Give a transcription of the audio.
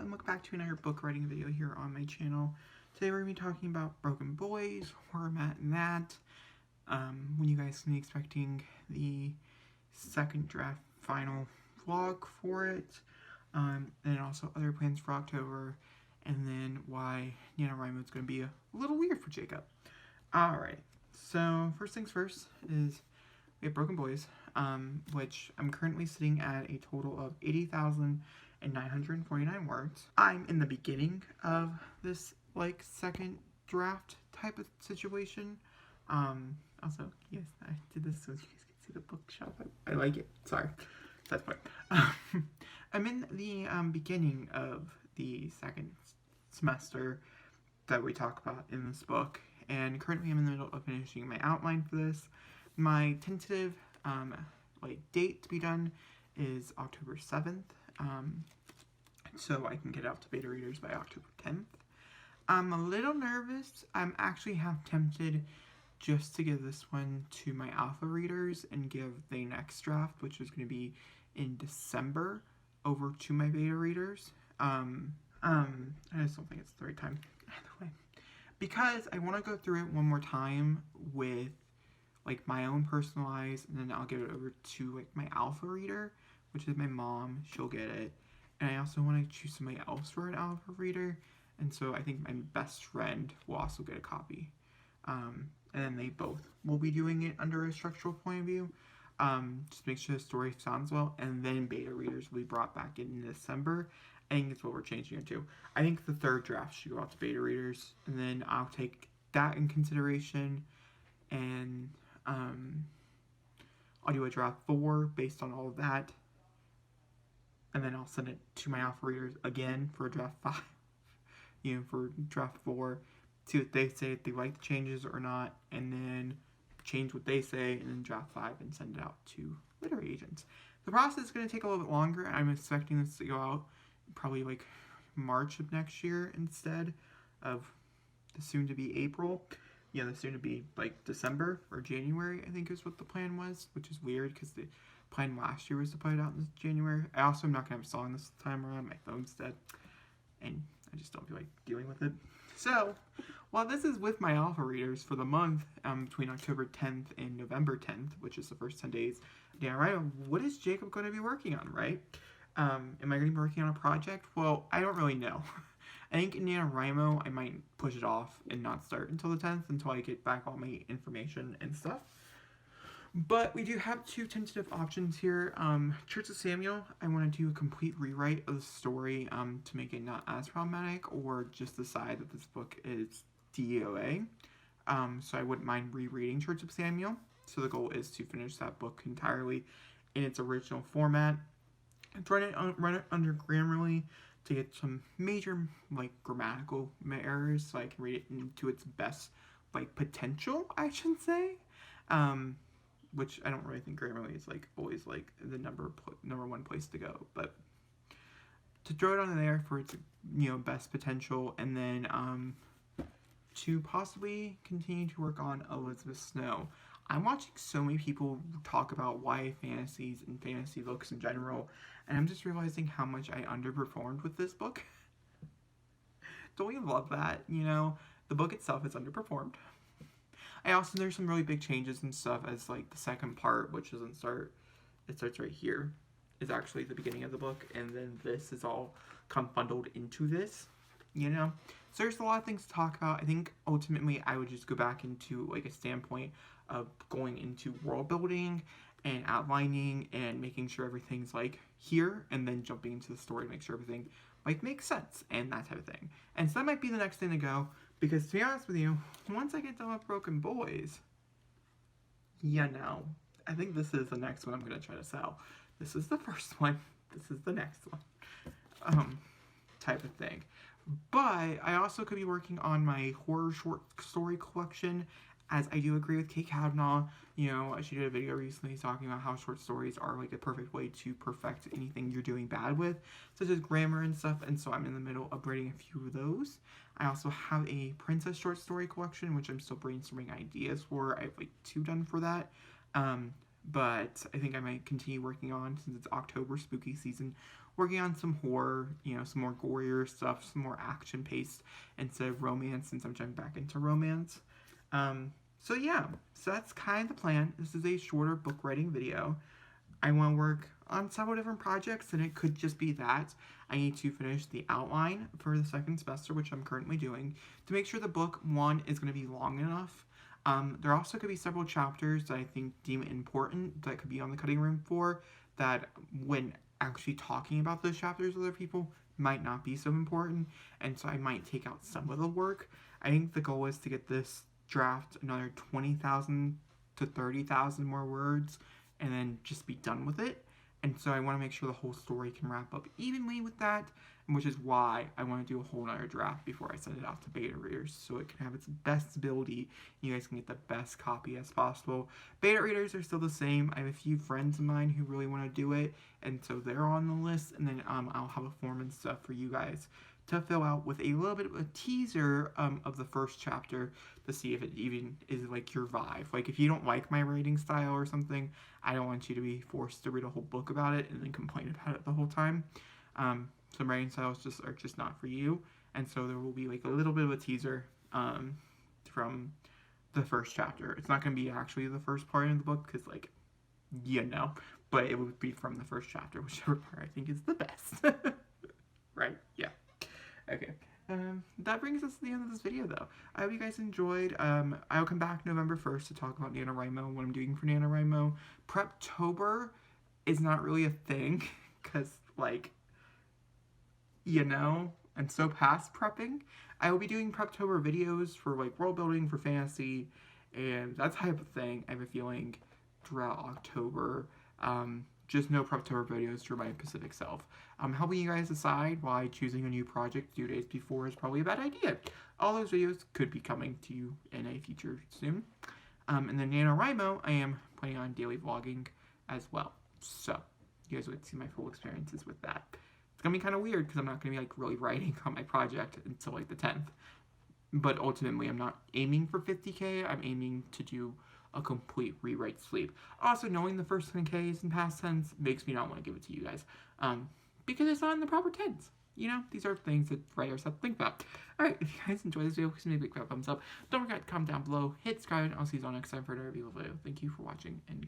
and welcome back to another book writing video here on my channel. Today we're going to be talking about Broken Boys, where I'm at in that, when you guys can be expecting the second draft final vlog for it, and also other plans for October, and then why Nanowrimo is going to be a little weird for Jacob. Alright, so first things first is we have Broken Boys, which I'm currently sitting at a total of 80,949 words. I'm in the beginning of this, second draft type of situation. Also, yes, I did this so you guys can see the bookshelf. I like it. Sorry. That's fine. I'm in the beginning of the second semester that we talk about in this book, and currently I'm in the middle of finishing my outline for this. My tentative date to be done is October 7th, so I can get out to beta readers by October 10th. I'm a little nervous. I'm actually half tempted just to give this one to my alpha readers and give the next draft, which is going to be in December, over to my beta readers. I just don't think it's the right time either way, because I want to go through it one more time with my own personalized, and then I'll give it over to my alpha reader, which is my mom. She'll get it, and I also want to choose somebody else for an alpha reader, and so I think my best friend will also get a copy, and then they both will be doing it under a structural point of view, just make sure the story sounds well, and then beta readers will be brought back in December. I think that's what we're changing it to. I think the third draft should go out to beta readers, and then I'll take that in consideration, and I'll do a draft 4 based on all of that, and then I'll send it to my alpha readers again for draft 5, for draft 4, see what they say, if they like the changes or not, and then change what they say, and then draft 5 and send it out to literary agents. The process is going to take a little bit longer. I'm expecting this to go out probably March of next year instead of the soon-to-be April. The soon-to-be December or January, I think is what the plan was, which is weird because the plan last year was to put it out in January. I also am not going to have a song this time around. My phone's dead, and I just don't feel like dealing with it. So, while this is with my alpha readers for the month between October 10th and November 10th, which is the first 10 days, what is Jacob going to be working on, right? Am I going to be working on a project? Well, I don't really know. I think in Nanowrimo, I might push it off and not start until the 10th, until I get back all my information and stuff. But we do have two tentative options here. Church of Samuel, I want to do a complete rewrite of the story to make it not as problematic, or just decide that this book is DOA. So I wouldn't mind rereading Church of Samuel. So the goal is to finish that book entirely in its original format. And run it under Grammarly to get some major grammatical errors, so I can read it into its best potential, I should say. Which I don't really think Grammarly is always the number one place to go, but to throw it on there for its best potential, and then to possibly continue to work on Elizabeth Snow. I'm watching so many people talk about YA fantasies and fantasy books in general, and I'm just realizing how much I underperformed with this book. Don't we love that? The book itself is underperformed. There's some really big changes and stuff, as the second part, which doesn't start, it starts right here, is actually the beginning of the book, and then this is all bundled into this, So there's a lot of things to talk about. I think ultimately I would just go back into a standpoint of going into world building and outlining and making sure everything's here, and then jumping into the story to make sure everything makes sense and that type of thing. And so that might be the next thing to go, because to be honest with you, once I get done with Broken Boys, I think this is the next one I'm going to try to sell. This is the first one, this is the next one, type of thing. But I also could be working on my horror short story collection, as I do agree with Kate Kavanaugh. She did a video recently talking about how short stories are a perfect way to perfect anything you're doing bad with, such as grammar and stuff, and so I'm in the middle of writing a few of those. I also have a princess short story collection, which I'm still brainstorming ideas for. I have 2 done for that, but I think I might continue working on, since it's October spooky season, working on some horror, some more gorier stuff, some more action paced instead of romance, since I'm jumping back into romance. So yeah, so that's kind of the plan. This is a shorter book writing video. I want to work on several different projects, and it could just be that I need to finish the outline for the second semester, which I'm currently doing, to make sure the book, one, is going to be long enough. There also could be several chapters that I think deem important that could be on the cutting room floor that, when actually talking about those chapters with other people, might not be so important, and so I might take out some of the work. I think the goal is to get this draft another 20,000 to 30,000 more words and then just be done with it. And so I want to make sure the whole story can wrap up evenly with that, which is why I want to do a whole nother draft before I send it out to beta readers, so it can have its best ability. You guys can get the best copy as possible. Beta readers are still the same. I have a few friends of mine who really want to do it, and so they're on the list. And then I'll have a form and stuff for you guys to fill out with a little bit of a teaser of the first chapter to see if it even is like your vibe. Like, if you don't like my writing style or something, I don't want you to be forced to read a whole book about it and then complain about it the whole time. Some writing styles are just not for you, and so there will be like a little bit of a teaser from the first chapter. It's not going to be actually the first part of the book because, like, but it would be from the first chapter, whichever part I think is the best. Right? Yeah. Okay. That brings us to the end of this video, though. I hope you guys enjoyed. I'll come back November 1st to talk about Nanowrimo, what I'm doing for Nanowrimo. Preptober is not really a thing, because, like, I'm so past prepping. I will be doing Preptober videos for, like, world building, for fantasy, and that type of thing, I have a feeling, throughout October. Just no Preptober videos for my Pacific self. Helping you guys decide why choosing a new project 2 days before is probably a bad idea. All those videos could be coming to you in a future soon. And then Nanowrimo, I am planning on daily vlogging as well. So, you guys would see my full experiences with that. It's going to be kind of weird because I'm not going to be, like, really writing on my project until, like, the 10th. But ultimately, I'm not aiming for 50K. I'm aiming to do a complete rewrite sleep. Also, knowing the first 10K is in past tense makes me not want to give it to you guys. Because it's not in the proper tense. These are things that writers have to think about. Alright, if you guys enjoyed this video, please make a big thumbs up. Don't forget to comment down below, hit subscribe, and I'll see you all next time for another video. Thank you for watching, and